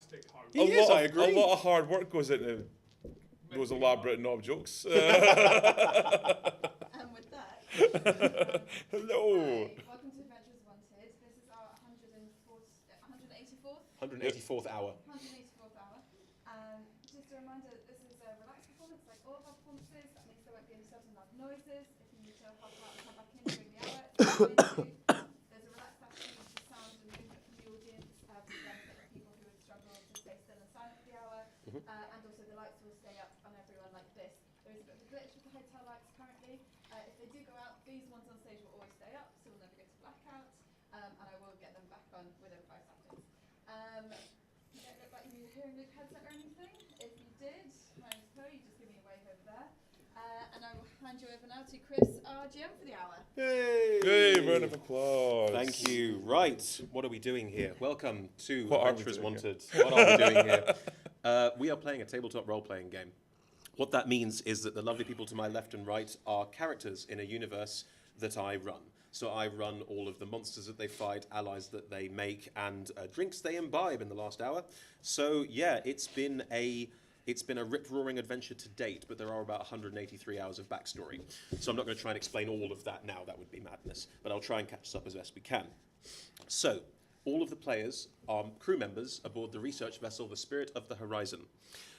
sarcastic host. I agree. A lot of hard work goes into those elaborate knob jokes. And with that, Hello. welcome to Adventures Wanted. This is our 184th 184th hour. 184th hour. Just a reminder, this is a relaxed performance, like all of our performances. That means there won't be any sudden loud noises. If you need to hop out and come back in during the hour, it's fine to. There's a relaxed attitude to sound and movement from the audience for the benefit of people who would struggle to stay still and silent for the hour. And also the lights will stay up on everyone like this. There is a bit of a glitch with the hotel lights currently. If they do go out, these ones on stage will always stay up, so we'll never get to blackout. And I will get them back on within 5 seconds. You don't look like you were hearing Luke headset or anything. If you did, my name's Chloe, you just give me a wave over there. And I will hand you over now to Chris, our GM for the hour. Yay! Hey, round of applause. Thank you. Right, what are we doing here? Welcome to What are we Adventures doing Wanted. What are we doing here? We are playing a tabletop role-playing game. What that means is that the lovely people to my left and right are characters in a universe that I run. So I run all of the monsters that they fight, allies that they make, and drinks they imbibe in the last hour. So yeah, it's been a rip-roaring adventure to date, but there are about 183 hours of backstory. So I'm not going to try and explain all of that now, that would be madness, but I'll try and catch us up as best we can. So, all of the players are crew members aboard the research vessel, the Spirit of the Horizon.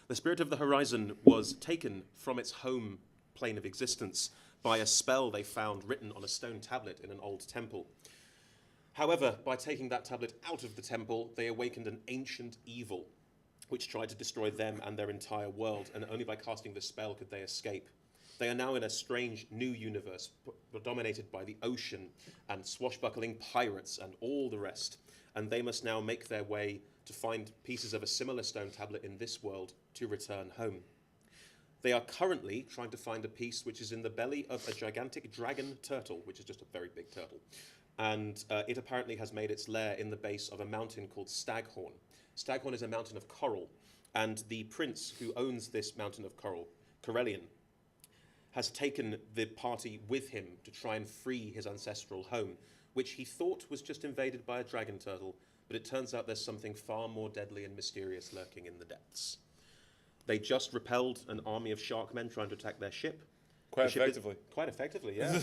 The Spirit of the Horizon was taken from its home plane of existence by a spell they found written on a stone tablet in an old temple. However, by taking that tablet out of the temple, they awakened an ancient evil, which tried to destroy them and their entire world, and only by casting the spell could they escape. They are now in a strange new universe, dominated by the ocean and swashbuckling pirates and all the rest, and they must now make their way to find pieces of a similar stone tablet in this world to return home. They are currently trying to find a piece which is in the belly of a gigantic dragon turtle, which is just a very big turtle, and it apparently has made its lair in the base of a mountain called Staghorn. Staghorn is a mountain of coral, and the prince who owns this mountain of coral, Corellian, has taken the party with him to try and free his ancestral home, which he thought was just invaded by a dragon turtle, but it turns out there's something far more deadly and mysterious lurking in the depths. They just repelled an army of sharkmen trying to attack their ship. Quite effectively. Quite effectively, yeah.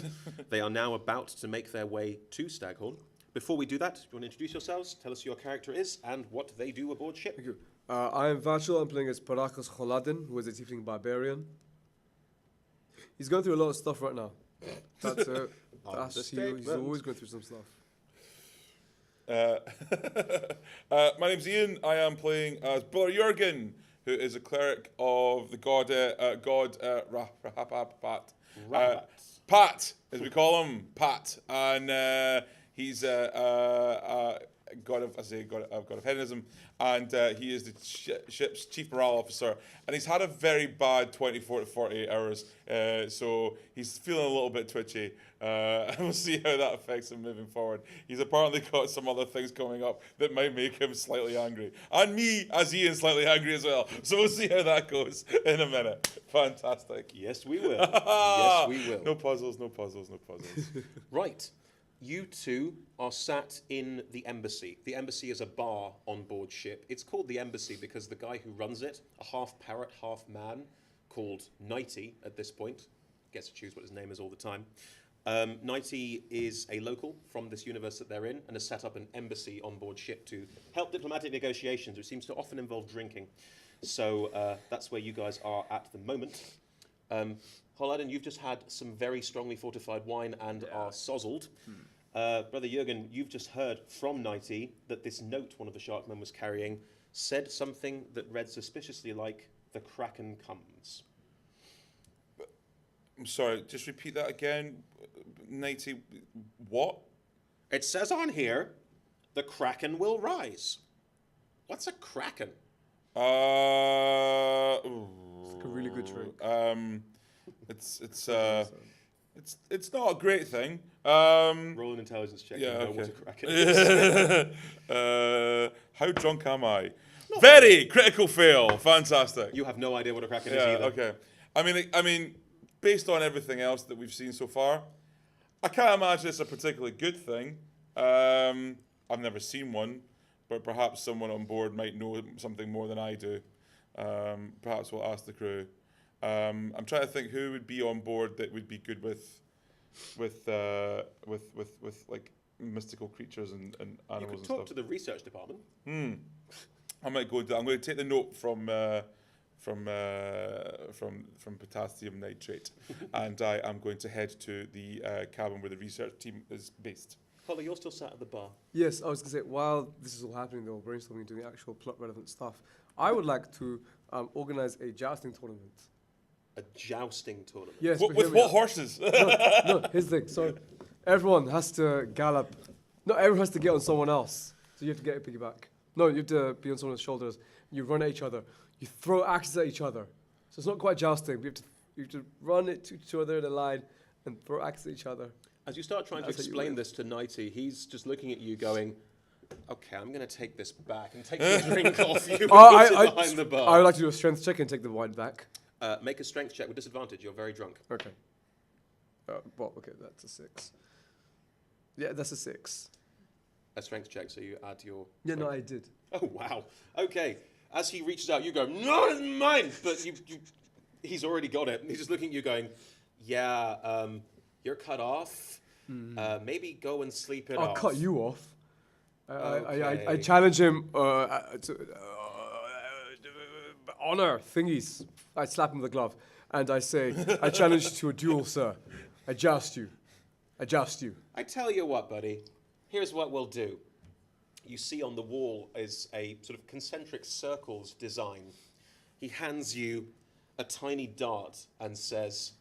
They are now about to make their way to Staghorn. Before we do that, do you want to introduce yourselves? Tell us who your character is and what they do aboard ship. Thank you. I am Vachel. I'm playing as Parakas Kholadin, who is a tiefling barbarian. He's going through a lot of stuff right now. That's it. He's always going through some stuff. My name's Ian. I am playing as Brother Jurgen, who is a cleric of the god Pat, as we call him, Pat, and he's a god of hedonism, and he is the ship's chief morale officer, and he's had a very bad 24 to 48 hours, so he's feeling a little bit twitchy, and we'll see how that affects him moving forward. He's apparently got some other things coming up that might make him slightly angry, and me, as Ian, slightly angry as well, so we'll see how that goes in a minute. Fantastic. Yes, we will. Yes, we will. No puzzles. Right. You two are sat in the Embassy. The Embassy is a bar on board ship. It's called the Embassy because the guy who runs it, a half parrot, half man, called Nighty at this point, gets to choose what his name is all the time. Nighty is a local from this universe that they're in and has set up an embassy on board ship to help diplomatic negotiations, which seems to often involve drinking. So that's where you guys are at the moment. Holyrood, you've just had some very strongly fortified wine and are sozzled. Brother Jurgen, you've just heard from Nighty that this note one of the sharkmen was carrying said something that read suspiciously like, "The Kraken comes." I'm sorry, just repeat that again. Nighty, what? It says on here, "The Kraken will rise." What's a Kraken? It's like a really good drink. It's not a great thing. Roll an intelligence check. Yeah, to know okay. what a Kraken is. How drunk am I? Very critical fail. Fantastic. You have no idea what a Kraken is either. Okay. I mean, based on everything else that we've seen so far, I can't imagine it's a particularly good thing. I've never seen one. but perhaps someone on board might know something more than I do. Perhaps we'll ask the crew. I'm trying to think who would be on board that would be good with like mystical creatures and You animals could and talk stuff. to the research department. I might go. I'm going to take the note from potassium nitrate, and I am going to head to the cabin where the research team is based. Holly, you're still sat at the bar. Yes, I was going to say, while this is all happening, they're all brainstorming and doing actual plot-relevant stuff, I would like to organize a jousting tournament. A jousting tournament. Yes, With but hear me what out. horses? No, here's the thing. So everyone has to gallop. No, everyone has to get on someone else. So you have to get a piggyback. No, you have to be on someone's shoulders. You run at each other. You throw axes at each other. So it's not quite jousting. You have to run it to each other in a line and throw axes at each other. As you start trying to That's how you explain win. this to Nighty, he's just looking at you going, okay, I'm going to take this back and take the drink off you and put it behind the I bar. would like to do a strength check and take the wine back. Make a strength check with disadvantage. You're very drunk. Okay. Well, okay, that's a 6. Yeah, that's a 6. A strength check, so you add your... Yeah, no, strength. I did. Oh, wow. Okay. As he reaches out, you go, no, it's mine! But he's already got it. He's just looking at you going, yeah, you're cut off. Maybe go and sleep it I'll off. cut you off. I Okay. challenge him to honor thingies. I slap him with the glove and I say, I challenge you to a duel, sir. I joust you. I joust you. I tell you what, buddy. Here's what we'll do. You see on the wall is a sort of concentric circles design. He hands you a tiny dart and says,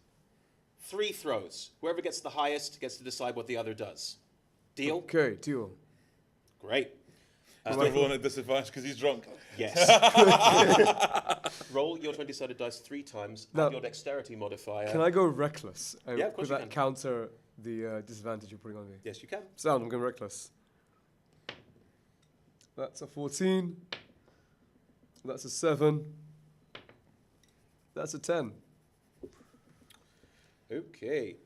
3 throws. Whoever gets the highest gets to decide what the other does. Deal? Okay, deal. Great. He's not rolling at disadvantage because he's drunk. Yes. Roll your 20-sided dice 3 times. Now, Add your dexterity modifier. Can I go reckless? Yeah, of course Would you that can. counter the disadvantage you're putting on me? Yes, you can. Sound, I'm going reckless. That's a 14. That's a 7. That's a 10. Okay.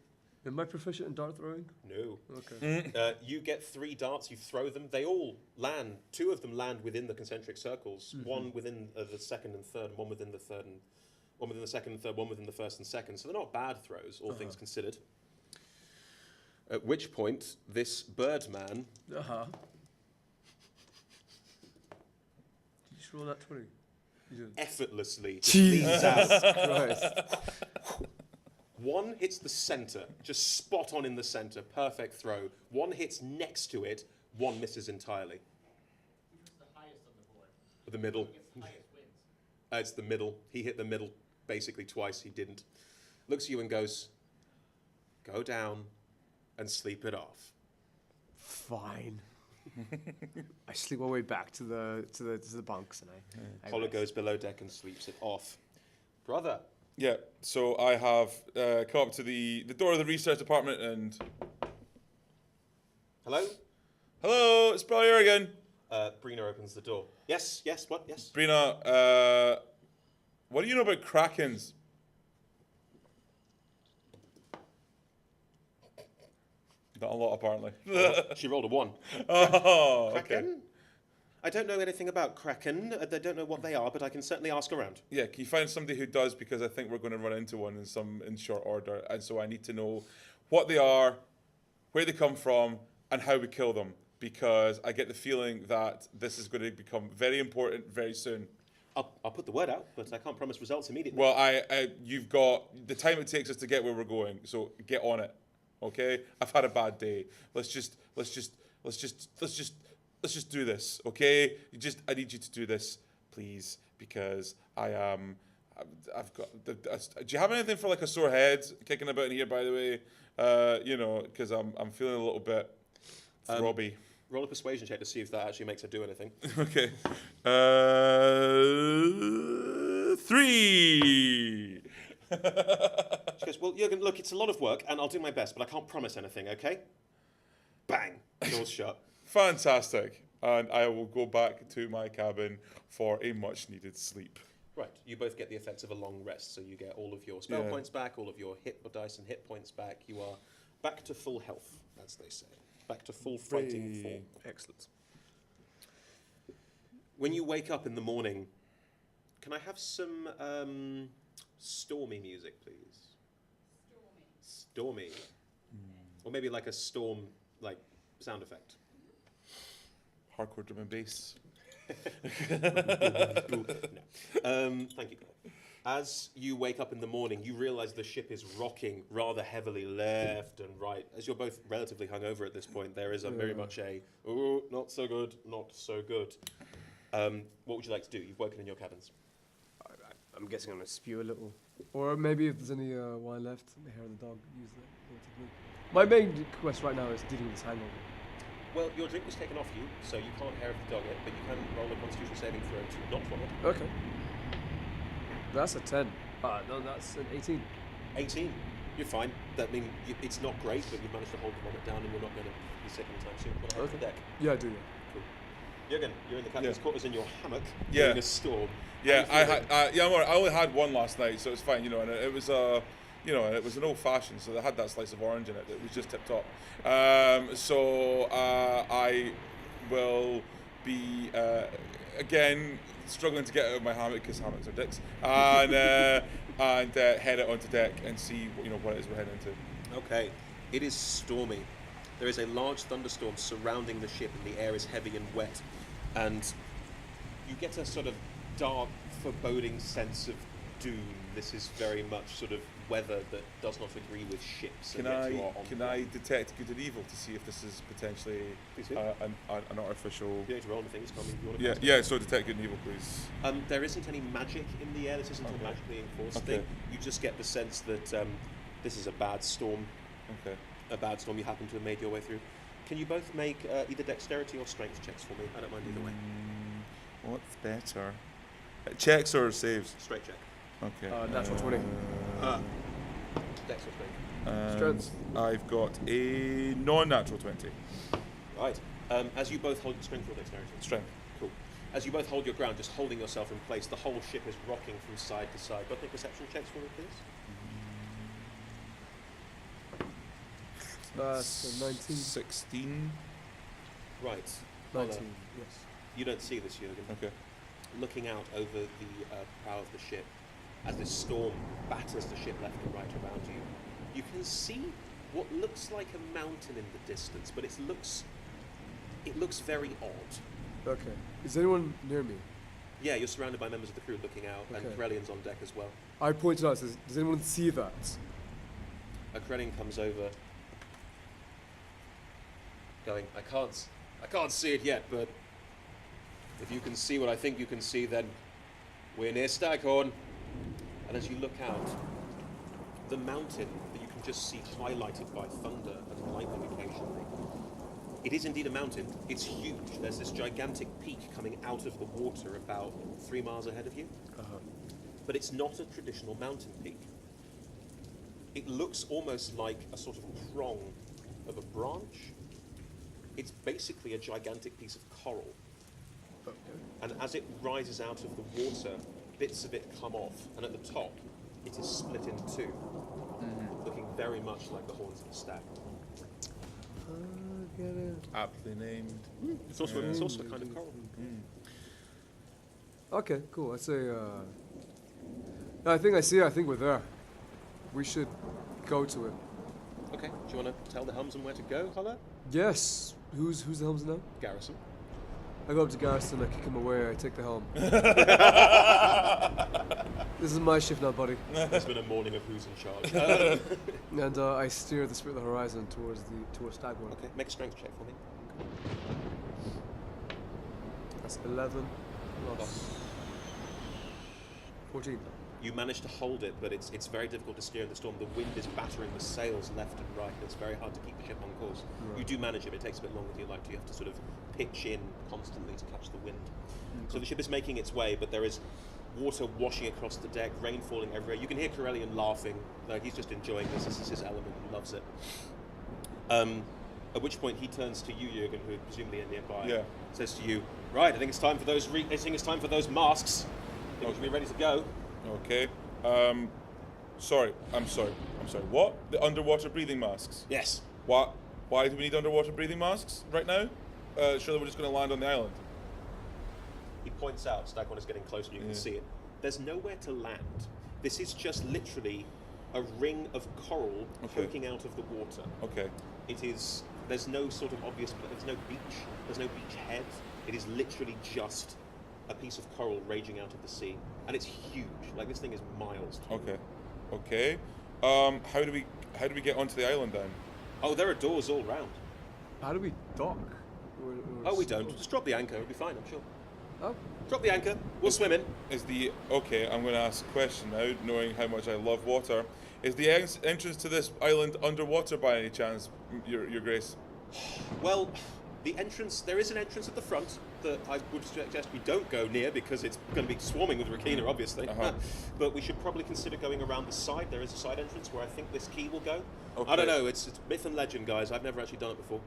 Am I proficient in dart throwing? No. Okay. You get 3 darts, you throw them, they all land. 2 of them land within the concentric circles, one within the second and third, one within the third, and one within the second and third, one within the first and second. So they're not bad throws, all things considered. At which point, this Birdman, Uh-huh. Did you just roll that 20? You did. effortlessly Jesus leans out. Christ. One hits the center, just spot on in the center, perfect throw. One hits next to it, one misses entirely. Who's the highest on the board? The middle. Who gets the highest wins? It's the middle. He hit the middle basically twice. He didn't. Looks at you and goes, go down and sleep it off. Fine. I sleep my way back to the bunks and I Apollo rest. goes below deck and sleeps it off. Brother. Yeah, so I have come up to the door of the research department and... Hello? Hello, it's Brother here again. Brina opens the door. Yes, what? Yes. Brina, what do you know about krakens? Not a lot, apparently. She rolled a 1. Oh, okay. Kraken? I don't know anything about Kraken. I don't know what they are, but I can certainly ask around. Yeah, can you find somebody who does? Because I think we're going to run into one in short order, and so I need to know what they are, where they come from, and how we kill them. Because I get the feeling that this is going to become very important very soon. I'll put the word out, but I can't promise results immediately. Well, you've got the time it takes us to get where we're going, so get on it. Okay? I've had a bad day. Let's just do this, okay? I need you to do this, please, because I've got. Do you have anything for like a sore head kicking about in here? By the way, because I'm feeling a little bit throbby. Roll a persuasion check to see if that actually makes her do anything. Okay. 3. She goes, well, Jürgen, look, it's a lot of work, and I'll do my best, but I can't promise anything, okay? Bang! Door's shut. Fantastic. And I will go back to my cabin for a much needed sleep. Right, you both get the effects of a long rest, so you get all of your spell points back, all of your hit dice and hit points back. You are back to full health, as they say. Back to full fighting form. Excellent. When you wake up in the morning, can I have some stormy music, please? Stormy. Or maybe like a storm, like, sound effect. Hardcore drum and bass. No. Thank you. As you wake up in the morning, you realise the ship is rocking rather heavily left and right. As you're both relatively hungover at this point, there is very much a, oh, not so good, not so good. What would you like to do? You've woken in your cabins. I'm guessing I'm gonna spew a little, or maybe if there's any wine left, the hair of the dog. Use that relatively. My main quest right now is dealing with this hangover. Well, your drink was taken off you, so you can't hair of the dog it, but you can roll a constitution saving throw to not vomit. Okay. That's a 10. No, that's an 18. 18. You're fine. That means it's not great, but you've managed to hold the vomit down, and you're not going to be sick anytime soon. But I have the deck. Yeah, I do. Yeah. Cool. Jürgen, you're in the captain's quarters in your hammock Yeah. during a storm. Yeah, I only had one last night, so it's fine, you know, and it was it was an old fashioned, so they had that slice of orange in it. It was just tip top. So I will be again struggling to get out of my hammock because hammocks are dicks, and head out onto deck and see what it is we're heading into. Okay. It is stormy. There is a large thunderstorm surrounding the ship, and the air is heavy and wet, and you get a sort of dark, foreboding sense of doom. This is very much sort of weather that does not agree with ships. Can I detect good and evil to see if this is potentially an artificial? You need to roll anything. Tell me if you want to cast it. Yeah. So detect good and evil, please. There isn't any magic in the air. This isn't a magically enforced thing. You just get the sense that this is a bad storm. Okay. A bad storm you happen to have made your way through. Can you both make either dexterity or strength checks for me? I don't mind either way. What's better? Checks or saves? Straight check. Okay. Natural 20. Dex or strength? Strength. I've got a non-natural 20. Right. As you both hold strength or dexterity? Strength. Cool. As you both hold your ground, just holding yourself in place, the whole ship is rocking from side to side. Both make perception checks for me, please. That's 19. 16. Right. 19. Well, Yes. you don't see this, Jürgen. Okay. Looking out over the prow of the ship, as this storm batters the ship left and right around you, you can see what looks like a mountain in the distance, but it looks very odd. Okay. Is anyone near me? Yeah, you're surrounded by members of the crew looking out, and Okay. Corellian's on deck as well. I pointed out. Says, does anyone see that? A Corellian comes over, going, I can't see it yet, but if you can see what I think you can see, then we're near Staghorn. And as you look out, the mountain that you can just see highlighted by thunder and lightning occasionally, it is indeed a mountain. It's huge. There's this gigantic peak coming out of the water about 3 miles ahead of you. But it's not a traditional mountain peak. It looks almost like a sort of prong of a branch. It's basically a gigantic piece of coral. And as it rises out of the water, bits of it come off, and at the top, it is split in two, looking very much like the horns of a stag. Aptly named. It's also a kind of coral. Okay, cool. I'd say. I think I see it. I think we're there. We should go to it. Okay, do you want to tell the helmsman where to go, Holler? Yes. Who's the helmsman now? Garrison. I go up to Garrison. I kick him away. I take the helm. This is my shift now, buddy. It's been a morning of who's in charge. And I steer the Spirit of the Horizon towards Staghorn. Okay, make a strength check for me. That's 11 plus 14. You manage to hold it, but it's very difficult to steer in the storm. The wind is battering the sails left and right, and it's very hard to keep the ship on course. Right. You do manage it, but it takes a bit longer than you like to. You have to sort of pitch in constantly to catch the wind. So the ship is making its way, but there is water washing across the deck, rain falling everywhere. You can hear Corellian laughing, like he's just enjoying this. This is his element, he loves it. At which point he turns to you, Jürgen, who presumably are nearby. Yeah. Says to you, "Right, I think it's time for those. I think it's time for those masks. I think we should be ready to go." Okay. I'm sorry. What? The underwater breathing masks? Yes. What? Why do we need underwater breathing masks right now? Surely we're just going to land on the island. He points out, Stagmon is getting close and you can see it. There's nowhere to land. This is just literally a ring of coral poking out of the water. Okay. It is, there's no sort of obvious, there's no beach, there's no beach head. It is literally just a piece of coral raging out of the sea. And it's huge, like this thing is miles tall. Okay. How do we get onto the island then? Oh, there are doors all round. How do we dock? Oh, we don't. Just drop the anchor, it'll be fine, I'm sure. Oh. Drop the anchor, we'll swim in. I'm going to ask a question now, knowing how much I love water. Is the entrance to this island underwater by any chance, Your Grace? Well, the entrance, there is an entrance at the front that I would suggest we don't go near because it's going to be swarming with Rakina, obviously. But we should probably consider going around the side. There is a side entrance where I think this key will go. Okay. I don't know, it's myth and legend, guys. I've never actually done it before.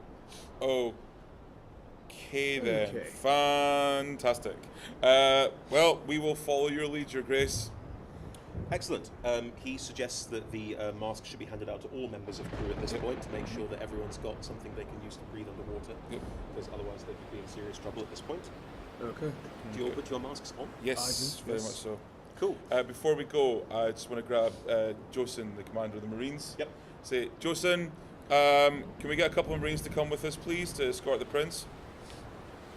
Okay then. Fantastic. Well, we will follow your lead, Your Grace. Excellent. He suggests that the mask should be handed out to all members of crew at this point to make sure that everyone's got something they can use to breathe underwater, because otherwise they could be in serious trouble at this point. Okay. Do you all put your masks on? Yes, very much so. Cool. Before we go, I just want to grab Josen, the commander of the Marines. Yep. Say, Josen, can we get a couple of Marines to come with us, please, to escort the Prince?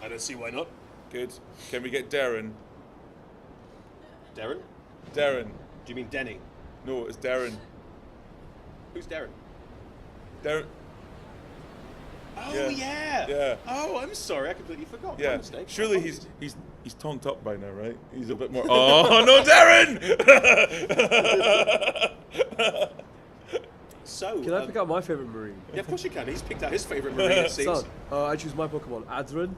I don't see why not. Good. Can we get Darren? Darren? Darren. Do you mean Denny? No, it's Darren. Who's Darren? Darren. Oh, yeah. Yeah. Oh, I'm sorry. I completely forgot. Yeah. My mistake. Surely he's tonked up by now, right? He's a bit more. Oh no, Darren! So. Can I pick out my favourite Marine? Yeah, of course you can. He's picked out his favourite Marine, it seems. Son, I choose my Pokemon. Adrin.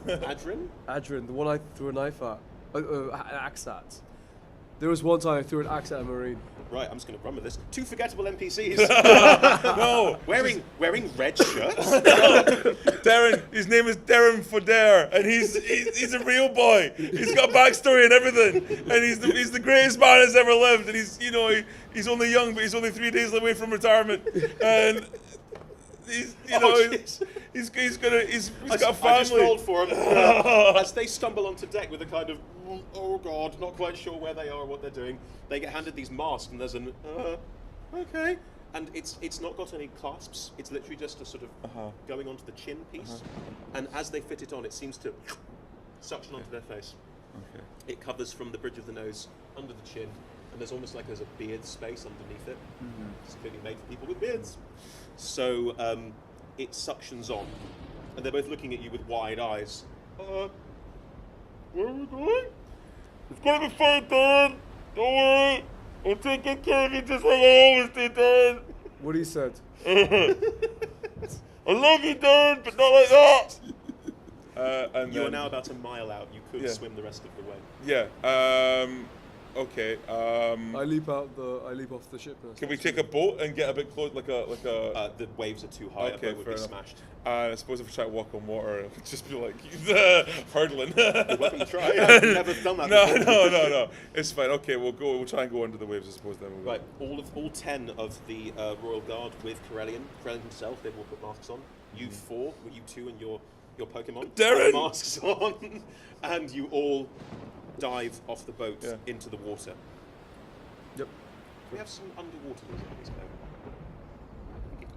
Adrin? Adrin, the one I threw a knife at. An axe at. There was one time I threw an axe at a Marine. Right, I'm just going to run with this. 2 forgettable NPCs. No! Wearing red shirts? Darren, his name is Darren Fodare, and he's a real boy. He's got a backstory and everything, and he's the greatest man that's ever lived. And he's only young, but he's only 3 days away from retirement, and he's he's got a family. I just rolled for him as they stumble onto deck with a kind of oh god, not quite sure where they are or what they're doing. They get handed these masks, and there's an okay. And it's not got any clasps. It's literally just a sort of going onto the chin piece. And as they fit it on, it seems to suction onto their face. Okay. It covers from the bridge of the nose under the chin, and there's almost like there's a beard space underneath it. It's clearly made for people with beards. So it suctions on, and they're both looking at you with wide eyes. Where are we going? It's gonna be fine, Darren. Don't worry. I'll take good care of you just like I always do, Darren. What he said. I love you, Darren, but not like that. And You are now about a mile out. You could swim the rest of the way. Yeah. Okay. I leap off the ship. Can we take a boat and get a bit close, like a? The waves are too high. Okay, a boat would fair be enough. smashed. I suppose if we try to walk on water, it would just be like hurtling. You're welcome to try. I've never done that before. No. It's fine. Okay, we'll go. We'll try and go under the waves, I suppose. Then. Right. All 10 of the Royal Guard with Corellian himself, they've all put masks on. You 4, you 2 and your Pokemon, Darren! put masks on, and you all dive off the boat into the water. Yep. We have some underwater music in this game.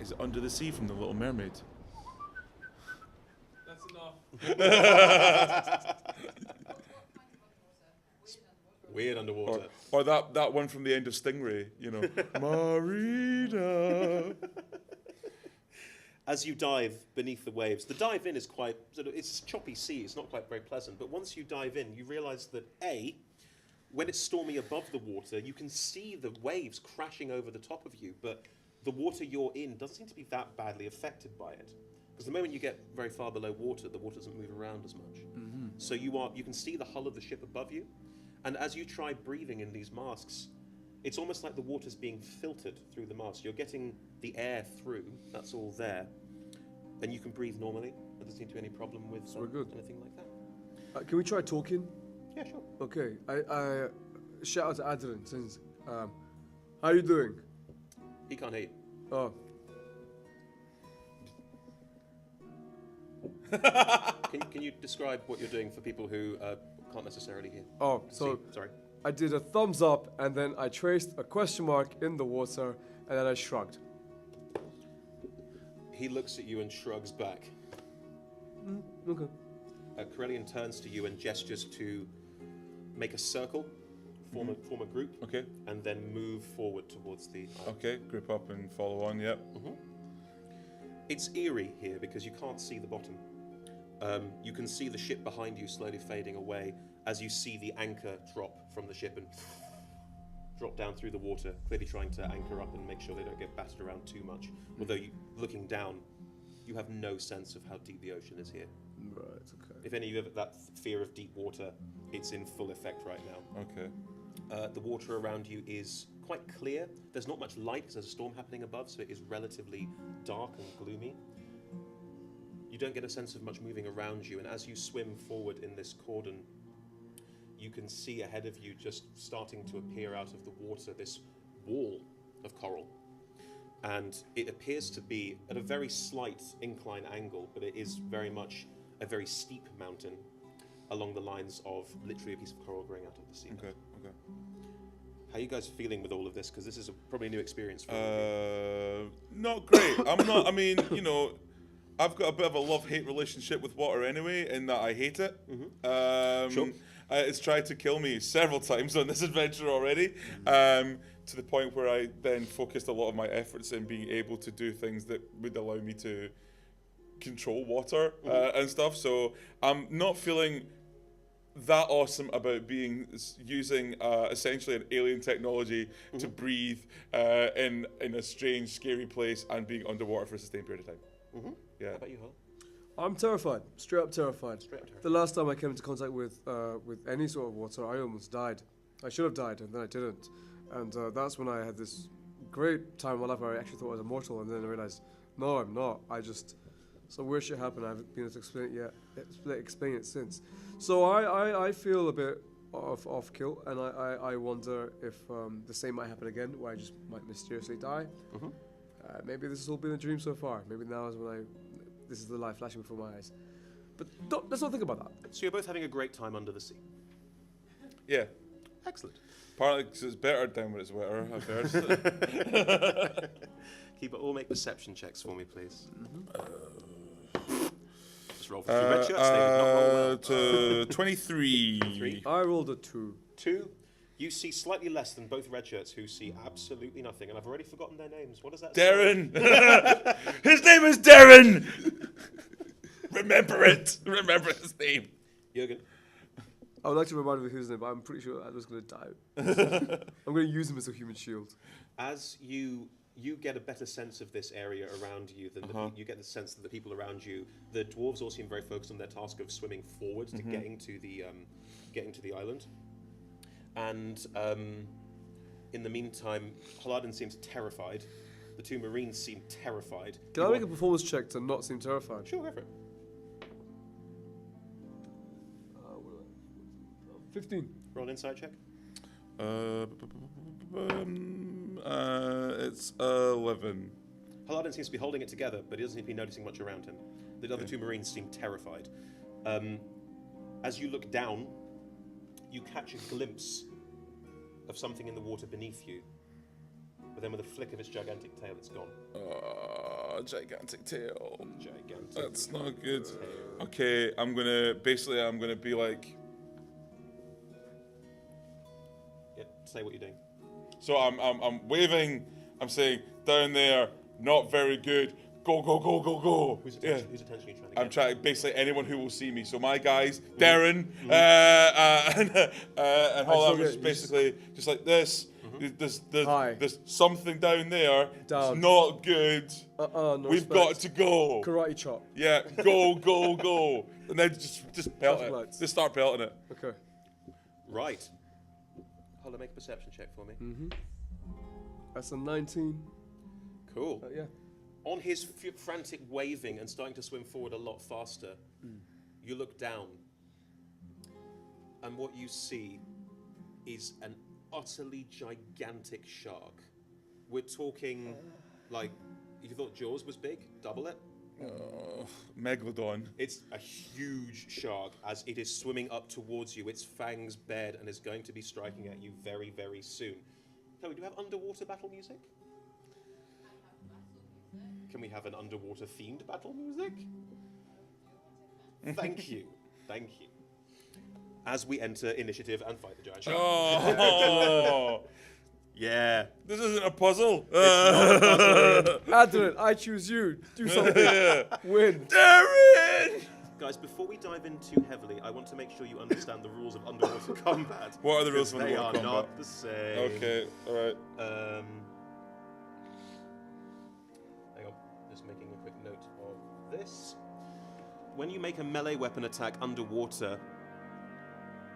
Is it Under the Sea from The Little Mermaid? That's enough. Weird underwater. Or that one from the end of Stingray, you know. Marina. As you dive beneath the waves, the dive in is quite it's a choppy sea. It's not quite very pleasant. But once you dive in, you realise that when it's stormy above the water, you can see the waves crashing over the top of you. But the water you're in doesn't seem to be that badly affected by it. Because the moment you get very far below water, the water doesn't move around as much. Mm-hmm. So you can see the hull of the ship above you. And as you try breathing in these masks, it's almost like the water's being filtered through the mask. You're getting the air through, that's all there. And you can breathe normally. There doesn't seem to be any problem with we're good. anything like that. Can we try talking? Yeah, sure. Okay. I shout out to Adrian since. How you doing? He can't hear you. Oh. Can you describe what you're doing for people who Can't necessarily hear. Oh, so See, sorry. I did a thumbs up, and then I traced a question mark in the water, and then I shrugged. He looks at you and shrugs back. Okay. Corellian turns to you and gestures to make a circle, form a group, Okay. and then move forward towards the island. Okay. Group up and follow on. Yep. It's eerie here because you can't see the bottom. You can see the ship behind you slowly fading away as you see the anchor drop from the ship and drop down through the water, clearly trying to anchor up and make sure they don't get battered around too much. Although looking down, you have no sense of how deep the ocean is here. Right. Okay. If any of you have that fear of deep water, it's in full effect right now. Okay. The water around you is quite clear. There's not much light because there's a storm happening above, so it is relatively dark and gloomy. You don't get a sense of much moving around you, and as you swim forward in this cordon, you can see ahead of you, just starting to appear out of the water, this wall of coral. And it appears to be at a very slight incline angle, but it is very much a very steep mountain along the lines of literally a piece of coral growing out of the sea. Okay. Okay. How are you guys feeling with all of this? Because this is probably a new experience for you. Not great. I'm not. I mean, I've got a bit of a love-hate relationship with water anyway, in that I hate it. Sure. It's tried to kill me several times on this adventure already, to the point where I then focused a lot of my efforts in being able to do things that would allow me to control water and stuff. So I'm not feeling that awesome about using essentially an alien technology to breathe in a strange, scary place and being underwater for a sustained period of time. Yeah. How about you, Hal? I'm terrified. Straight up terrified. Straight up terrified. The last time I came into contact with any sort of water, I almost died. I should have died, and then I didn't. And that's when I had this great time in my life where I actually thought I was immortal, and then I realized, no, I'm not. Some weird shit happened. I haven't been able to explain it since. So I feel a bit off kilt, and I wonder if the same might happen again, where I just might mysteriously die. Maybe this has all been a dream so far. Maybe now is when this is the light flashing before my eyes. But let's not think about that. So you're both having a great time under the sea. Yeah. Excellent. Partly because it's better down when it's wetter, I've heard. Keep it all. Make perception checks for me, please. Just roll for 2 red shirts. They did not roll well. To 23. 3. I rolled a 2. 2. You see slightly less than both red shirts, who see absolutely nothing, and I've already forgotten their names. What is that? Darren! His name is Darren! Remember it! Remember his name. Jürgen. I would like to remind him of his name, but I'm pretty sure Adler's going to die. I'm going to use him as a human shield. As you get a better sense of this area around you than you get the sense that the people around you, the dwarves all seem very focused on their task of swimming forward to getting to the island. And in the meantime, Holyrood seems terrified. The 2 Marines seem terrified. Can I make a performance check to not seem terrified? Sure, go for it. 15. Roll an insight check. It's 11. Holyrood seems to be holding it together, but he doesn't seem to be noticing much around him. The other 2 Marines seem terrified. As you look down, you catch a glimpse of something in the water beneath you. But then with a flick of its gigantic tail, it's gone. Gigantic tail. Gigantic. That's not good. tail. Okay, I'm gonna be like. Yeah, say what you're doing. So I'm waving. I'm saying down there, not very good. Go go go go go. Whose attention are you trying to get? I'm trying basically anyone who will see me. So my guys, Darren, and Holland was basically just like this. There's something down there. Down. It's not good. No We've got to go. Karate chop. Yeah, go go go. And then just pelt Traffic it. lights. Just start pelting it. Okay. Right. Hold on, make a perception check for me. That's a 19. Cool. Yeah. On his frantic waving and starting to swim forward a lot faster, you look down, and what you see is an utterly gigantic shark. We're talking like, you thought Jaws was big? Double it. Megalodon. It's a huge shark as it is swimming up towards you, its fangs bared, and is going to be striking at you very, very soon. Chloe, do you have underwater battle music? Can we have an underwater themed battle music? Thank you. Thank you. As we enter initiative and fight the giant shark. Oh, Yeah. this isn't a puzzle. Adrian, I choose you. Do something. Win. Darren! Guys, before we dive in too heavily, I want to make sure you understand the rules of underwater combat. What are the rules of They underwater are combat? not the same. Okay, all right. Hang on, just making a quick note of this. When you make a melee weapon attack underwater,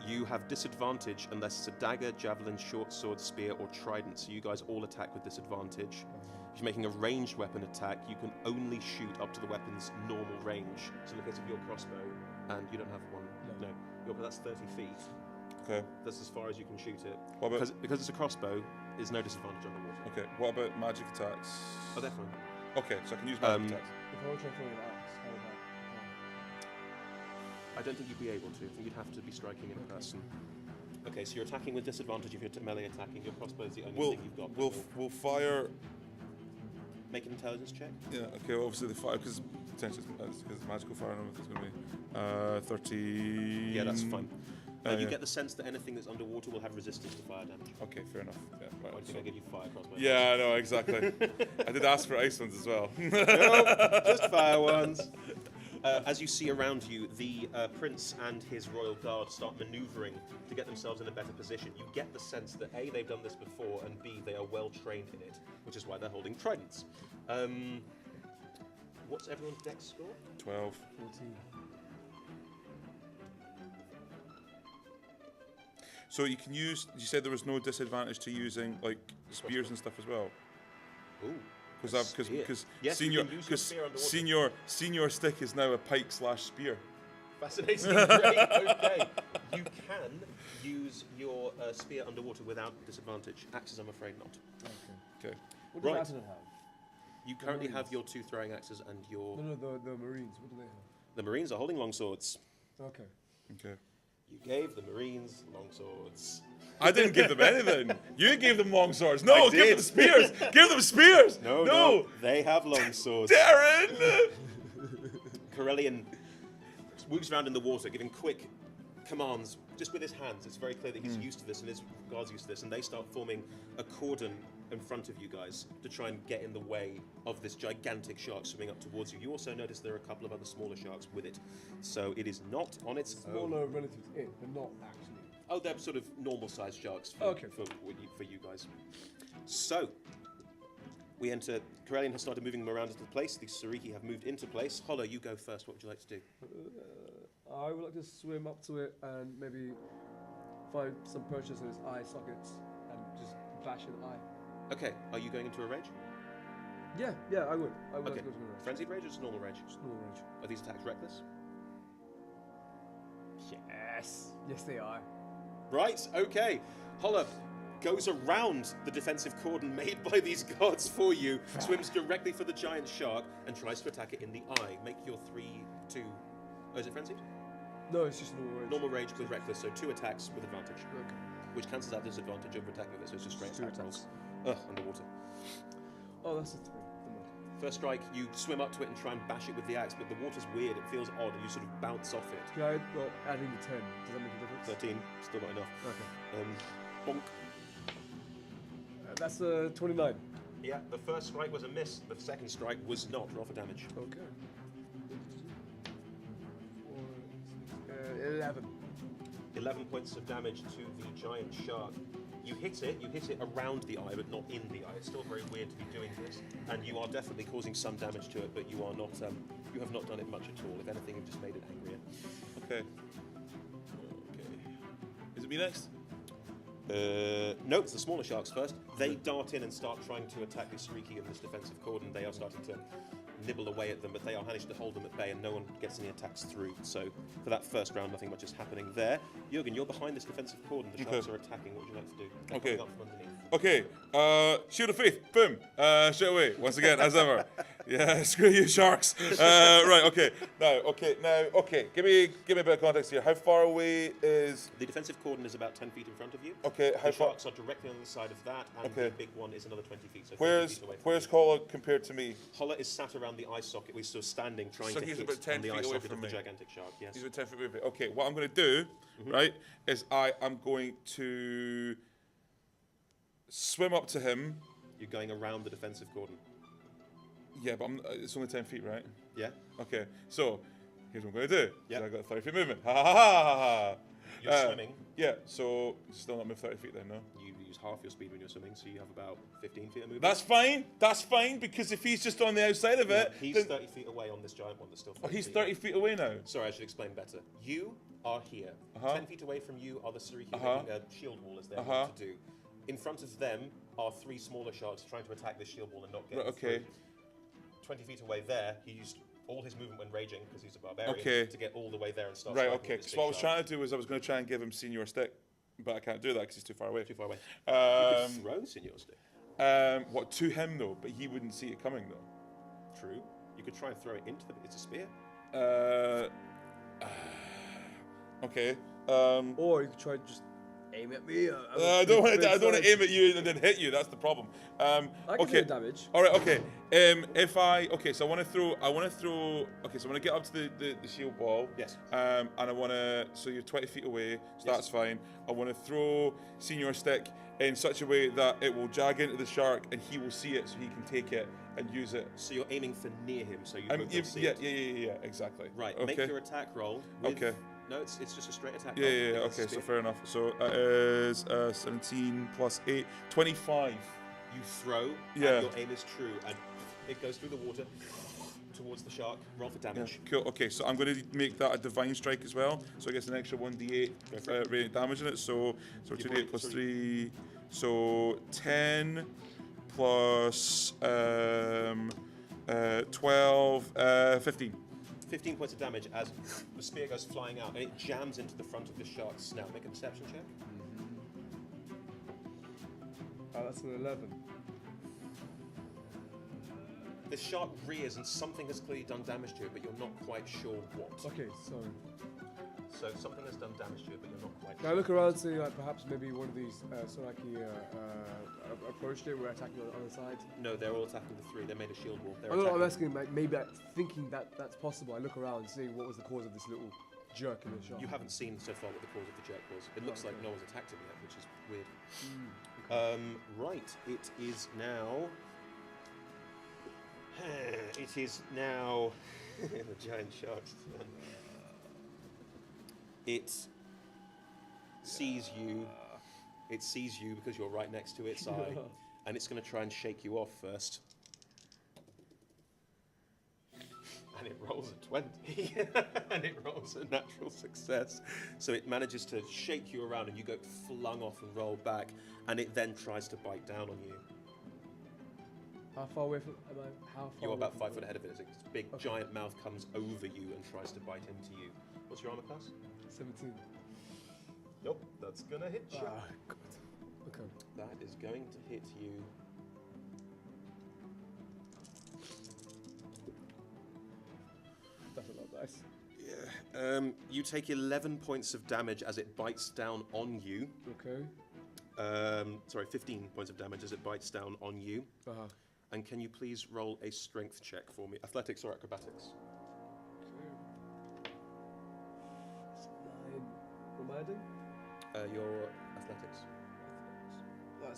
you have disadvantage unless it's a dagger, javelin, short sword, spear, or trident. So you guys all attack with disadvantage. If you're making a ranged weapon attack, you can only shoot up to the weapon's normal range. So in the case of your crossbow, and you don't have one, that's 30 feet. Okay. That's as far as you can shoot it. What about Because it's a crossbow, there's no disadvantage underwater. okay? What about magic attacks? Oh, they're fine. Okay, so I can use magic attacks. If I were trying to throw an axe, how would that? I don't think you'd be able to. I think you'd have to be striking in person. Okay, so you're attacking with disadvantage if you're melee attacking. Your crossbow is the only thing you've got. We'll fire. Make an intelligence check. Yeah. Okay. Well, obviously the fire because potentially because magical fire. I don't know if it's going to be 30. Yeah, that's fine. You yeah. get the sense that anything that's underwater will have resistance to fire damage. Okay, fair enough. Yeah, Why right. do you think I give you fire crossbow? Yeah, I know exactly. I did ask for ice ones as well. Nope, just fire ones. As you see around you, the prince and his royal guard start maneuvering to get themselves in a better position. You get the sense that A, they've done this before, and B, they are well trained in it, which is why they're holding tridents. What's everyone's dex score? 12. 14. So you can use. You said there was no disadvantage to using like spears and stuff as well. Ooh. Because Yes, you can use your spear underwater. senior stick is now a pike / spear. Fascinating. Great. Okay. You can use your spear underwater without disadvantage. Axes, I'm afraid not. Okay. What does Right. Adrian have? You currently have your 2 throwing axes and your... No, the Marines. What do they have? The Marines are holding long swords. Okay. Okay. You gave the Marines long swords. I didn't give them anything. You gave them long swords. No, I give did. them spears. Give them spears. No. They have long swords. Darren. Corellian moves around in the water, giving quick commands just with his hands. It's very clear that he's used to this and his guards used to this, and they start forming a cordon in front of you guys to try and get in the way of this gigantic shark swimming up towards you. You also notice there are a couple of other smaller sharks with it, so it is not on its own. Smaller relative to it, but not actually. Oh, they're sort of normal-sized sharks for, Okay. for you guys. So, we enter. Corellian has started moving them around into place. The Sariki have moved into place. Hollow, you go first. What would you like to do? I would like to swim up to it and maybe find some purchase in its eye sockets and just bash in the eye. Okay, are you going into a rage? Yeah, I would. I would Okay. like to go to a rage. Frenzied rage or just normal rage? Just normal rage. Are these attacks reckless? Yes, they are. Right, okay. Hollow goes around the defensive cordon made by these guards for you, swims directly for the giant shark, and tries to attack it in the eye. Make your 3-2. Oh, is it frenzied? No, it's just normal rage. Normal rage with reckless, so 2 attacks with advantage, Okay. which cancels out disadvantage over attacking with it, so it's just straight Two attack rolls. attacks. Underwater. Oh, that's a 3. First strike, you swim up to it and try and bash it with the axe, but the water's weird, it feels odd, and you sort of bounce off it. Can I, well, adding the 10, does that make a difference? 13, still not enough. Okay. Bonk. That's a 29. Yeah, the first strike was a miss, the second strike was not. Roll for damage. Okay. 11. 11 points of damage to the giant shark. You hit it around the eye, but not in the eye. It's still very weird to be doing this, and you are definitely causing some damage to it, but you are not. You have not done it much at all. If anything, you've just made it angrier. Okay. Is it me next? No, it's the smaller sharks first. They dart in and start trying to attack the Sariki in this defensive cordon. They are starting to nibble away at them, but they are managed to hold them at bay, and no one gets any attacks through. So for that first round, nothing much is happening there. Jürgen, you're behind this defensive cordon. The sharks are attacking. What would you like to do? They're Okay. coming up from underneath. Okay. Shield of Faith. Boom. Straight away. Once again, as ever. Yeah, screw you, sharks. Right, okay. Okay. Give me a bit of context here. How far away is... The defensive cordon is about 10 feet in front of you. Okay, how The far... sharks are directly on the side of that, and Okay. the big one is another 20 feet. So 50 feet away from Where's you. Holla compared to me? Holla is sat around the eye socket. We're still standing, trying So to he's hit about 10 on the eye feet away socket from of the me. gigantic shark. Yes. He's about 10 feet away. Okay, what I'm going to do, right, is I am going to swim up to him. You're going around the defensive cordon. Yeah, but it's only 10 feet, right? Yeah. Okay, so here's what I'm going to do. Yep. I got 30 feet movement. Ha ha ha ha! You're swimming. Yeah, so still not move 30 feet then, no? You use half your speed when you're swimming, so you have about 15 feet of movement. That's fine, because if he's just on the outside of it, He's then... 30 feet away on this giant one that's still 30 Oh, he's feet 30 feet away now. Sorry, I should explain better. You are here. 10 feet away from you are the Suriki making a shield wall as they're going to do. In front of them are 3 smaller sharks trying to attack this shield wall and not get Right, okay. through. 20 feet away there, he used all his movement when raging, because he's a barbarian, Okay. to get all the way there and start Right, striking okay. with this So what I big was shark. trying to do was I was going to try and give him senior stick, but I can't do that because he's too far away. Too far away. You could Um, throw Senor Stick. what, to him though? But he wouldn't see it coming though. True. You could try and throw it into the... It's a spear. Okay. Or you could try to just aim at me. I don't want to aim at you and then hit you. That's the problem. I can okay. do damage. All right. Okay. So I want to throw. Okay. So I want to get up to the shield wall. Yes. And I want to. So you're 20 feet away. So Yes. that's fine. I want to throw Senior Stick in such a way that it will jag into the shark and he will see it, so he can take it and use it. So you're aiming for near him, so you hope he'll see Yeah. it. Exactly. Right. Okay. Make your attack roll. With, Okay. No, it's just a straight attack. Yeah. roll. It's a Okay. So spear. fair enough. So that is 17 plus 8, 25. You throw, Yeah. and your aim is true, and it goes through the water towards the shark. Roll for damage. Cool. Okay, so I'm going to make that a divine strike as well. So I guess an extra 1d8 radiant damage in it. So 2d8 plus 3. So 10 plus 12, 15. 15 points of damage as the spear goes flying out, and it jams into the front of the shark's snout. Make a deception check. Oh, that's an 11. The shark rears, and something has clearly done damage to it, but you're not quite sure what. Okay, sorry. So something has done damage to it, but you're not quite Can I sure. look around and see, like, perhaps maybe one of these Soraki approached it, we're attacking on the other side? No, they're all attacking the 3. They made a shield wall. They're I don't know, I'm attacking. asking, like, maybe thinking that that's possible. I look around and see what was the cause of this little jerk in the shot. You haven't seen so far what the cause of the jerk was. It looks like Okay. no one's attacked him yet, which is weird. Right, it is now. It is now the giant shark's turn. It sees you. It sees you because you're right next to its eye, and it's going to try and shake you off first. And it rolls a 20, and it rolls a natural success. So it manages to shake you around, and you go flung off and roll back, and it then tries to bite down on you. How far away from am I? How far? You're away about from 5 the- foot ahead of it as its big Okay. giant mouth comes over you and tries to bite into you. What's your armor class? 17. Nope, that's gonna hit you. Ah, God. Okay. That is going to hit you. That's a lot of dice. Yeah. You take 11 points of damage as it bites down on you. Okay. 15 points of damage as it bites down on you. Uh-huh. And can you please roll a strength check for me? Athletics or acrobatics? Okay. 9. What am I doing? Your athletics.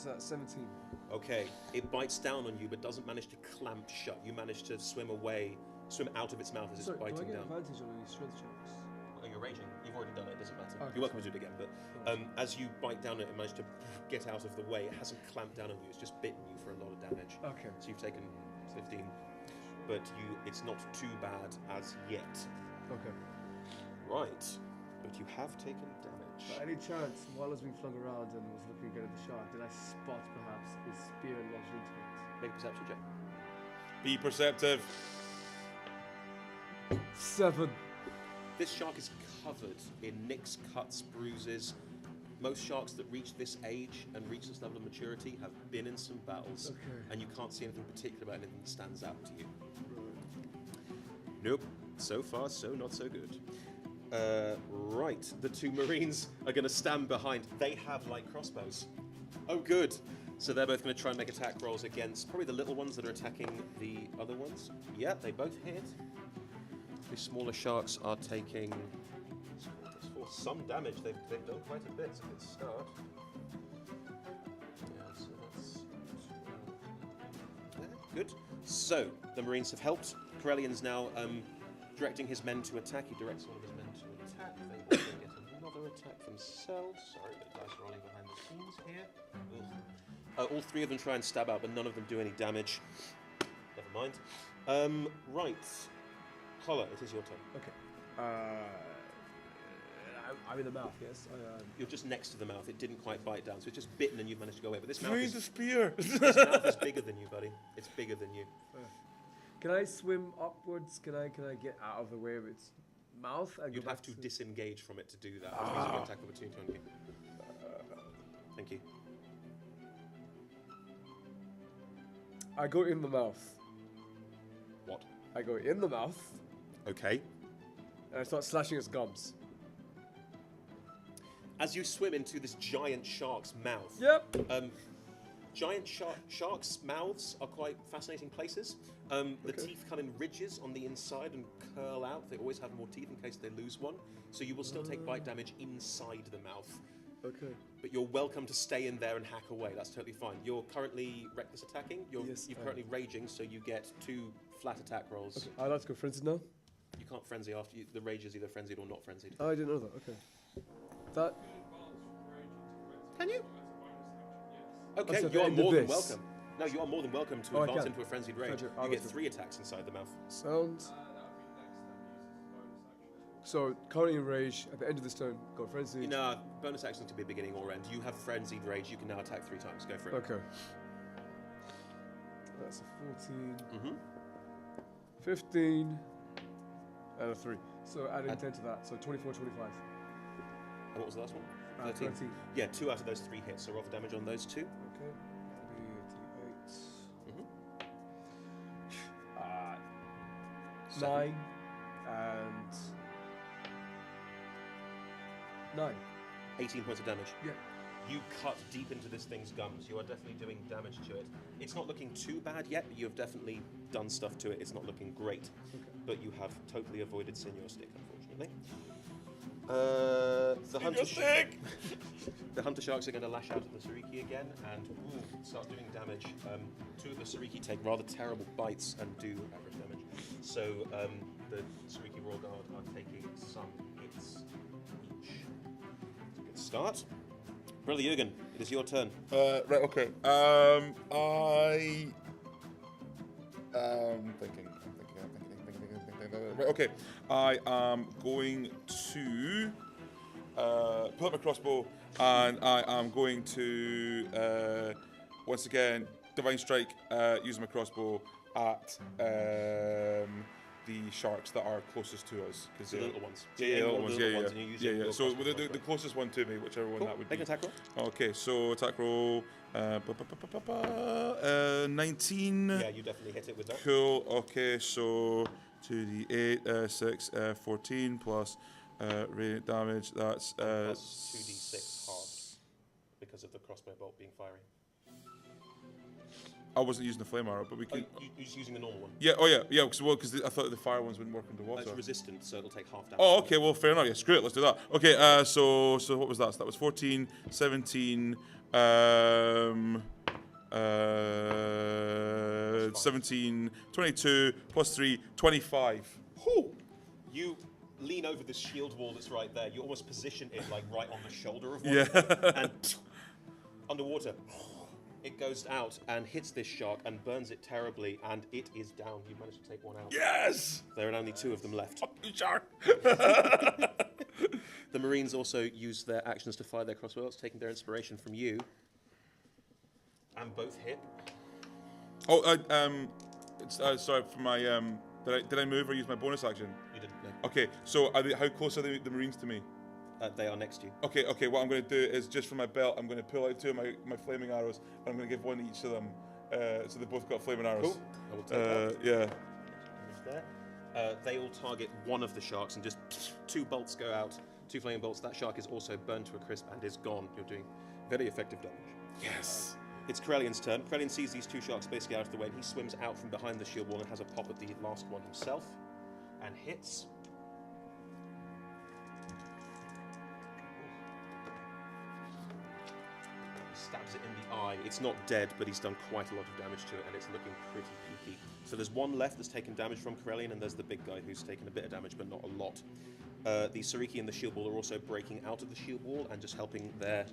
That's 17. Okay, it bites down on you but doesn't manage to clamp shut. You manage to swim out of its mouth as it's Sorry, do I biting get down. advantage on any strength checks? Oh, you're raging. You've already done it. It doesn't matter. Okay, You're welcome to fine. do it again. But as you bite down it manage to get out of the way, it hasn't clamped down on you. It's just bitten you for a lot of damage. Okay. So you've taken 15, but it's not too bad as yet. Okay. Right, but you have taken damage. By any chance, while I was being flung around and was looking again at the shark, did I spot perhaps a spear lodged into it? Make a perception check. Be perceptive. 7. This shark is covered in nicks, cuts, bruises. most sharks that reach this age and reach this level of maturity have been in some battles, and you can't see anything particular about anything that stands out to you. Nope. So far, so not so good. Right, the two Marines are going to stand behind. They have light crossbows. Oh, good. So they're both going to try and make attack rolls against probably the little ones that are attacking the other ones. Yeah, they both hit. The smaller sharks are taking for some damage. They've done quite a bit at the start. Yeah, so that's good. So the Marines have helped. Corellian's now directing his men to attack. He directs one of his men to attack. They also get another attack themselves. Sorry, the dice are rolling behind the scenes here. All three of them try and stab out, but none of them do any damage. Never mind. Right. Collar, it is your turn. Okay. I'm in the mouth, yes. You're just next to the mouth. It didn't quite bite down, so it's just bitten and you've managed to go away. But this mouth, Raise a spear. this mouth is bigger than you, buddy. It's bigger than you. Can I swim upwards? Can I get out of the way of its mouth? And You'd go have back to disengage from it to do that. Which means you've got attack opportunity on you. Thank you. I go in the mouth. What? I go in the mouth, Okay. and I start slashing its gums. As you swim into this giant shark's mouth, Yep. giant sharks' mouths are quite fascinating places. The teeth come in ridges on the inside and curl out. They always have more teeth in case they lose one. So you will still take bite damage inside the mouth. Okay. But you're welcome to stay in there and hack away. That's totally fine. You're currently reckless attacking. Yes, You're I currently raging, so you get 2 flat attack rolls. Okay. I'd like to go frenzied now. You can't frenzy after the rage is either frenzied or not frenzied. Oh, I didn't know that. Okay. That. Can you? Oh, Okay, so at you the are end of more than this. welcome. No, you are more than welcome to Oh, I advance can. into a frenzied rage. Gotcha. You get 3 attacks inside the mouth. Sounds. So, currently in rage, at the end of this turn, go frenzy. You know, bonus action to be beginning or end. You have frenzied rage. You can now attack 3 times. Go for it. Okay. That's a 14, Mm-hmm. 15, and a 3. So adding Add- 10 to that, so 24, 25. And what was the last one? 13. Yeah, 2 out of those 3 hits. So roll for damage on those 2. Okay. That'll be a Mm-hmm. d8. 9 and 9. 18 points of damage. Yeah. You cut deep into this thing's gums. You are definitely doing damage to it. It's not looking too bad yet, but you have definitely done stuff to it. It's not looking great. Okay. But you have totally avoided Senior Stick, unfortunately. The hunter sharks are going to lash out at the Sariki again and start doing damage. 2 of the Sariki take rather terrible bites and do average damage. So the Sariki Royal Guard are taking some hits each. Good start. Brother Jürgen, it is your turn. Right, okay. Thinking. Right, okay. I am going to pull up my crossbow, and I am going to once again divine strike using my crossbow at the sharks that are closest to us. The little ones. Yeah, the little ones. and you're using your So crossbow the strike. closest one to me, whichever one Cool. that would Make be. an attack roll. Okay, so attack roll 19. Yeah, you definitely hit it with that. Cool. Okay, so 2d8, 6, 14 plus radiant damage. That's Plus 2d6 halved because of the crossbow bolt being fiery. I wasn't using the flame arrow, but we Oh, can. you're just using the normal one. Yeah. Oh yeah. Yeah. Because I thought the fire ones wouldn't work underwater. It's resistant, so it'll take half damage. Oh, okay. Well, fair enough. Yeah, screw it. Let's do that. Okay. So what was that? So that was 14, 17, 17, 22 plus 3, 25. Whew. You lean over the shield wall that's right there. You almost position it like right on the shoulder of one. Yeah. And underwater, it goes out and hits this shark and burns it terribly, and it is down. You managed to take one out. Yes. There are only 2 of them left. You shark. The Marines also use their actions to fire their crossbows, taking their inspiration from you. And both hit. Oh, sorry for my. Did I move or use my bonus action? You didn't know. Okay, so how close are the Marines to me? They are next to you. Okay. What I'm going to do is just from my belt, I'm going to pull out 2 of my flaming arrows, and I'm going to give one to each of them, so they both got flaming arrows. Cool. I will take that. Yeah. There. They all target one of the sharks, and just 2 bolts go out. 2 flaming bolts. That shark is also burned to a crisp and is gone. You're doing very effective damage. Yes. It's Corellian's turn. Corellian sees these 2 sharks basically out of the way, and he swims out from behind the shield wall and has a pop at the last one himself, and hits. Stabs it in the eye. It's not dead, but he's done quite a lot of damage to it, and it's looking pretty peaky. So there's one left that's taken damage from Corellian, and there's the big guy who's taken a bit of damage, but not a lot. The Sariki and the shield wall are also breaking out of the shield wall and just helping their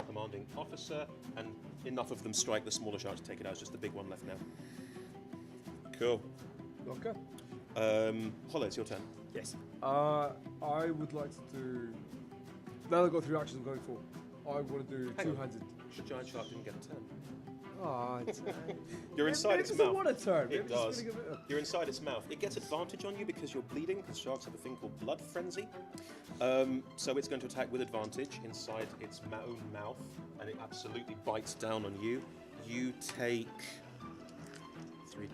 commanding officer, and enough of them strike the smaller shark to take it out. It's just the big one left now. Cool. Okay. Hollow, it's your turn. Yes. I would like to do. Now that I've got 3 actions I'm going for, I want to do Hang on. two-handed. The giant shark didn't get a turn. Ah, You're inside its It mouth. doesn't want a turn. It Maybe just does. spinning a bit. You're inside its mouth. It gets advantage on you because you're bleeding, because sharks have a thing called blood frenzy. So it's going to attack with advantage inside its own mouth, and it absolutely bites down on you. You take 3d10.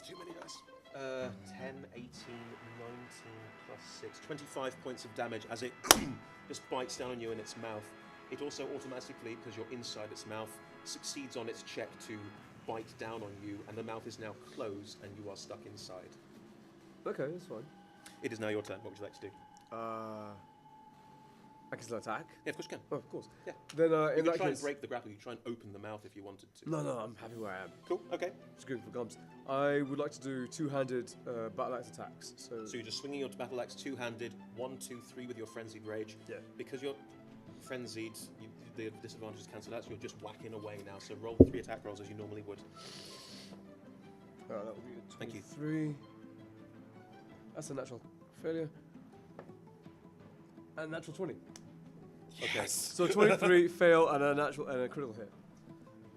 Too many dice. 10, 18, 19 plus 6, 25 points of damage as it just bites down on you in its mouth. It also automatically, because you're inside its mouth, succeeds on its check to bite down on you, and the mouth is now closed and you are stuck inside. Okay, that's fine. It is now your turn. What would you like to do? I can still attack. Yeah, of course you can. Oh, of course. Yeah. Then You in could that try and case, break the grapple. You could try and open the mouth if you wanted to. no, I'm happy where I am. Cool. Okay. It's good for gums. I would like to do two-handed battle axe attacks. So So you're just swinging your battle axe two-handed, 1, 2, 3 with your frenzied rage. Yeah. Because you're frenzied, the disadvantage is cancelled out, so you're just whacking away now. So roll 3 attack rolls as you normally would. that would be a Thank you. 23. That's a natural failure. And natural 20. Okay. So 23 fail and a natural and a critical hit.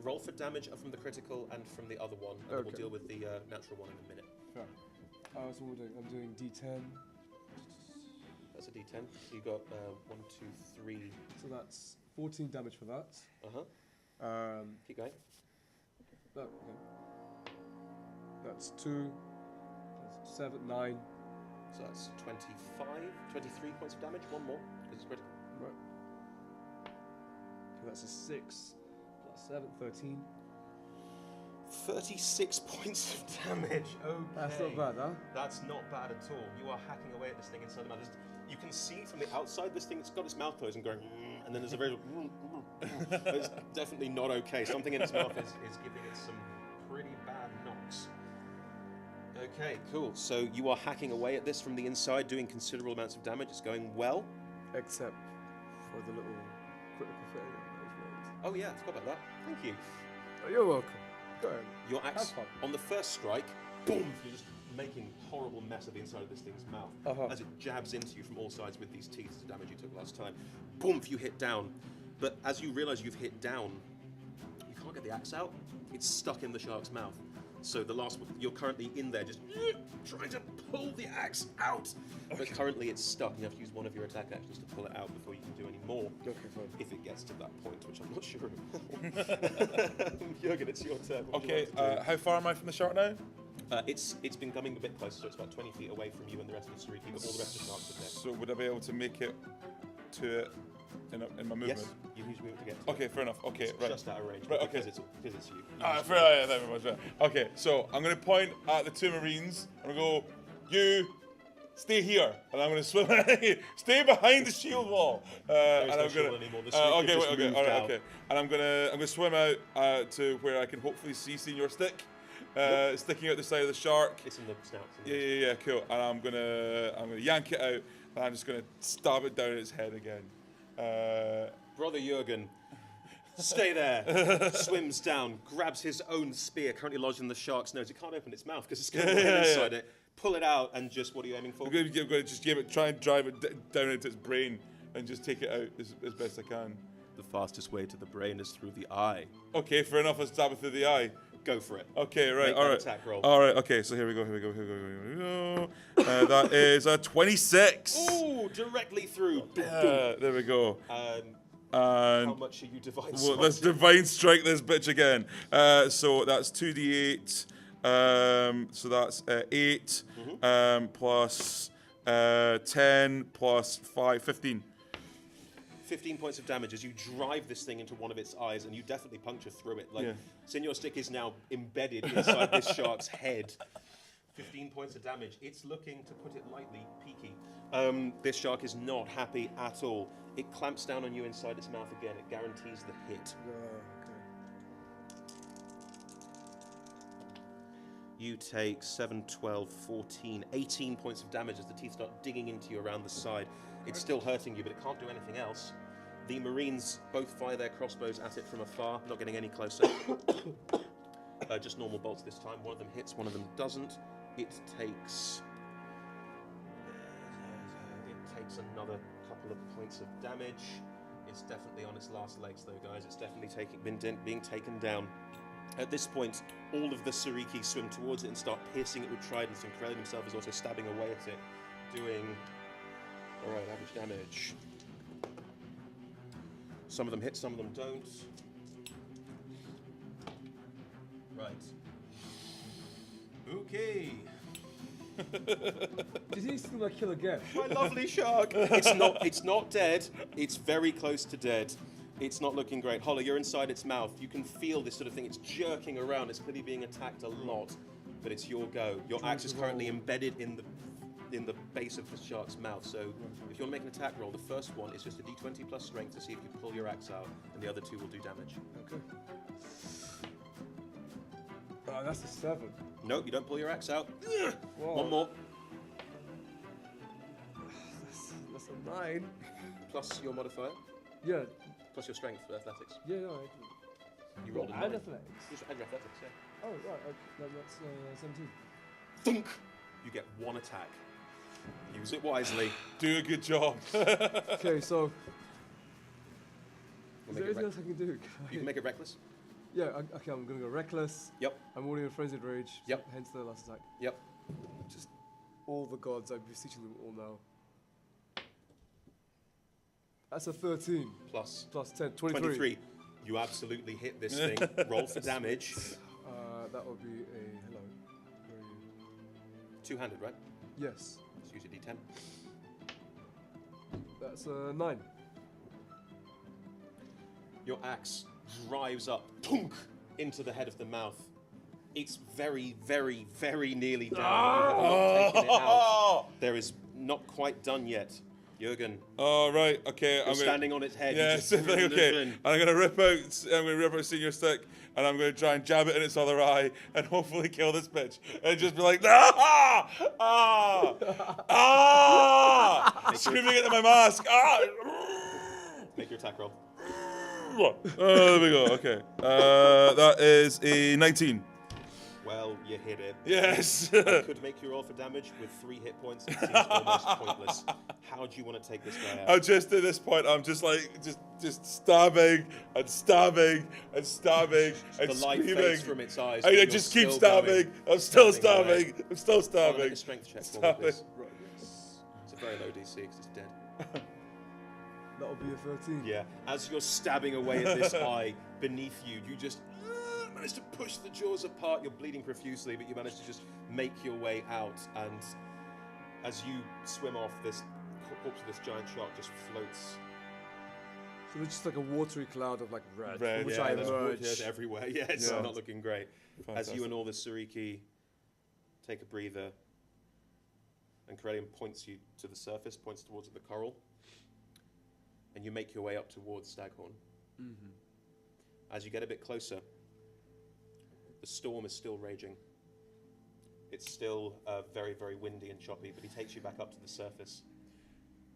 Roll for damage from the critical and from the other one, and then we'll Okay. deal with the natural one in a minute. Fair. So what am I doing? I'm doing D10. That's a d10. You got 1, 2, 3. So that's 14 damage for that. Keep going. Okay. That's 2. That's 7, 9. So that's 25, 23 points of damage. One more, because it's critical. Right. So that's a 6 plus 7, 13. 36 points of damage. Okay. That's not bad, huh? That's not bad at all. You are hacking away at this thing inside the mouth. You can see from the outside this thing, it's got its mouth closed and going, and then there's a very, it's definitely not okay. Something in its mouth is giving it some pretty bad knocks. Okay, cool. So you are hacking away at this from the inside, doing considerable amounts of damage. It's going well. Except for the little critical failure that was rolled. Oh yeah, I forgot about that. Thank you. Oh, you're welcome. Go ahead. Your axe, Have fun. on the first strike, boom, you're just making a horrible mess of the inside of this thing's mouth. As it jabs into you from all sides with these teeth, the damage you took last time. Boom, you hit down. But as you realise you've hit down, you can't get the axe out. It's stuck in the shark's mouth. So the last one, you're currently in there just trying to pull the axe out. But currently it's stuck, and you have to use one of your attack actions to pull it out before you can do any more. Okay, fine. If it gets to that point, which I'm not sure of. Jürgen, it's your turn. What would you Okay, like to do? how far am I from the shark now? It's been coming a bit closer, so it's about 20 feet away from you and the rest of the Sariki, but all the rest of the sharks are dead. So would I be able to make it to it in my movement? Yes, you use move to get to it. Okay, fair enough. Okay, It's right. just out of range, Right, but okay. because it's you. You Ah, use fair, move. yeah, very much. Right. Okay, so I'm going to point at the 2 Marines and I'm going to go, you stay here, and I'm going to swim. Stay behind the shield wall. And no I'm shield going anymore. The to. Sariki Okay, just wait, okay, moved all right, out. okay. And I'm gonna swim out to where I can hopefully see Senior Stick, sticking out the side of the shark. It's in the snout. it's in Yeah, the- yeah, yeah, cool. And I'm gonna yank it out, and I'm just gonna stab it down its head again. Brother Jürgen, stay there. Swims down, grabs his own spear, currently lodged in the shark's nose. It can't open its mouth because it's got inside it. Pull it out and just, what are you aiming for? I'm gonna just try and drive it down into its brain and just take it out as best I can. The fastest way to the brain is through the eye. Okay, fair enough. I'll stab it through the eye. Go for it. Okay, right, Make all that right. attack roll. All right, okay, so here we go. That is a 26. Ooh, directly through. There we go. And And how much are you divine well, let's smiting? divine strike this bitch again. So that's 2d8. So that's 8 plus 10 plus 5, 15. 15 points of damage as you drive this thing into one of its eyes, and you definitely puncture through it. Like, Yeah. Senior Stick is now embedded inside this shark's head. 15 points of damage. It's looking, to put it lightly, peaky. This shark is not happy at all. It clamps down on you inside its mouth again. It guarantees the hit. You take 7, 12, 14, 18 points of damage as the teeth start digging into you around the side. It's still hurting you, but it can't do anything else. The Marines both fire their crossbows at it from afar, not getting any closer. Just normal bolts this time. One of them hits, one of them doesn't. It takes another couple of points of damage. It's definitely on its last legs, though, guys. It's definitely being taken down. At this point, all of the Suriki swim towards it and start piercing it with tridents, and Corellian himself is also stabbing away at it, doing, alright, average damage. Some of them hit, some of them don't. Right. Okay. Did he steal my kill again? My lovely shark. It's not dead. It's very close to dead. It's not looking great. Holly, you're inside its mouth. You can feel this sort of thing. It's jerking around. It's clearly being attacked a lot, but it's your go. Your axe is currently embedded in the base of the shark's mouth. So if you want to make an attack roll, the first one is just a d20 plus strength to see if you pull your axe out, and the other two will do damage. Okay. Oh, that's a 7. Nope, you don't pull your axe out. Whoa. One more. That's a 9. Plus your modifier. Yeah. Plus your strength for athletics. Yeah, no. You rolled a 9. And athletics. Just add your athletics, yeah. Oh, right. Okay. That's 17. Thunk! You get one attack. Use it wisely. Do a good job. Okay, so. We'll Is make there it anything else I can do? You can make it reckless. Yeah, okay, I'm gonna go reckless. Yep. I'm already in frenzied rage. Yep. Hence the last attack. Yep. Just all the gods, I'm beseeching them all now. That's a 13. Plus Plus 10, 23. 23. You absolutely hit this thing. Roll for damage. That would be a hello. Where are you? Two-handed, right? Yes. Let's use your d10. That's a 9. Your axe drives up, tunk, into the head of the mouth. It's very, very, very nearly down. You have not taken it out. There is not quite done yet. Jürgen, Oh, right, okay. you're standing on its head. Yeah, You just- okay. And I'm gonna rip out Senior Stick, and I'm gonna try and jab it in its other eye, and hopefully kill this bitch. And just be like, ah, ah, ah, screaming into my mask. Ah. Make your attack roll. There we go. Okay, that is a 19. Well, you hit it. Yes. I could make you roll for damage with 3 hit points. It seems almost pointless. How do you want to take this guy out? I'm just at this point. I'm just like just stabbing and stabbing and stabbing and The light screaming. fades from its eyes. I but you're just keep still stabbing. going. I'm still Stabbing away. stabbing. I'm still Make stabbing. a strength check for me, Stabbing. please. Right, yes. It's a very low DC because it's dead. That'll be a 13. Yeah. As you're stabbing away at this eye beneath you, you just manage to push the jaws apart. You're bleeding profusely, but you manage to just make your way out. And as you swim off, this corpse of this giant shark just floats. So it's just like a watery cloud of like red, Red, from which yeah, I there's emerge. wood everywhere. Yeah, it's Yeah. not looking great. As Fantastic. you and all the Suriki take a breather, and Corellian points you to the surface, points towards the coral, and you make your way up towards Staghorn. Mm-hmm. As you get a bit closer, the storm is still raging. It's still very, very windy and choppy, but he takes you back up to the surface.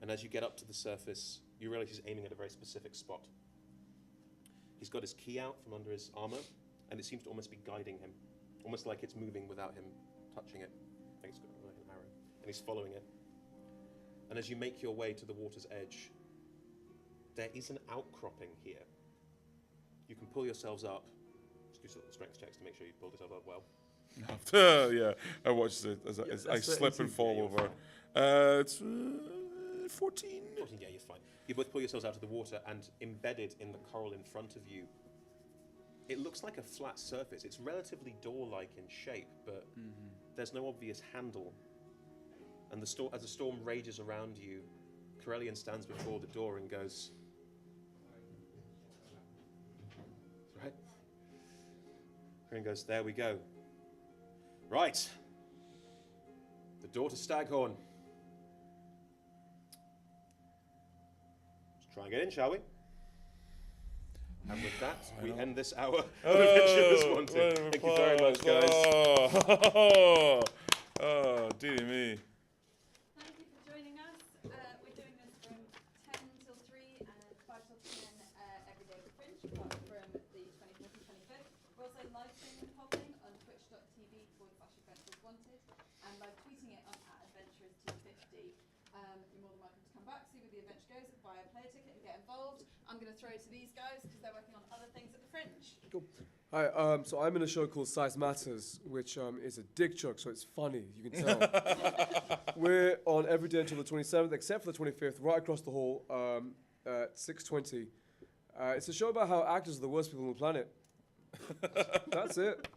And as you get up to the surface, you realize he's aiming at a very specific spot. He's got his key out from under his armor, and it seems to almost be guiding him, almost like it's moving without him touching it. I think it's got like an arrow, and he's following it. And as you make your way to the water's edge, there is an outcropping here. You can pull yourselves up. It's do some strength checks to make sure you pulled yourself up well. Yeah, I watched it as I that's slip and 18. fall Yeah, over. It's 14. 14, yeah, you're fine. You both pull yourselves out of the water, and embedded in the coral in front of you, it looks like a flat surface. It's relatively door-like in shape, but there's no obvious handle. And as the storm rages around you, Corellian stands before the door and goes, right? Corellian goes, there we go. Right. The door to Staghorn. Let's try and get in, shall we? And with that, we end this hour of Adventurers Wanted. Thank you very much, guys. Oh, dear me. Thank you for joining us. We're doing this from 10 till 3 and 5 till 10 every day at the Fringe, apart from the 24th and 25th. We're also live streaming the whole thing on twitch.tv/Adventurers Wanted and live tweeting it on @AdventurersT50. You're more than welcome to come back, see where the adventure goes, buy a player ticket and get involved. I'm going to throw it to these guys because they're working on other things at the Fringe. Cool. Hi, so I'm in a show called Size Matters, which is a dick joke, so it's funny, you can tell. We're on every day until the 27th, except for the 25th, right across the hall at 6:20. It's a show about how actors are the worst people on the planet. That's it.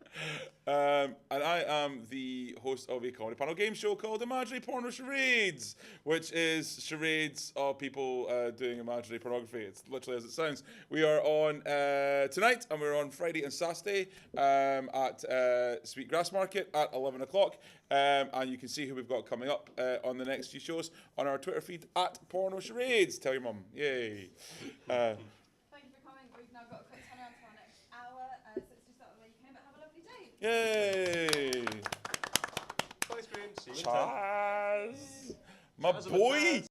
And I am the host of a comedy panel game show called Imaginary Porno Charades, which is charades of people doing imaginary pornography. It's literally as it sounds. We are on tonight, and we're on Friday and Saturday at Sweet Grass Market at 11 o'clock. And you can see who we've got coming up on the next few shows on our Twitter feed at Porno Charades. Tell your mum. Yay. Thank you for coming. We've now got a quick turnaround to our next hour, so it's just out the way you came, but have a lovely day. Yay. Bye, stream. See you in 10. Chaz. My Chaz, boy.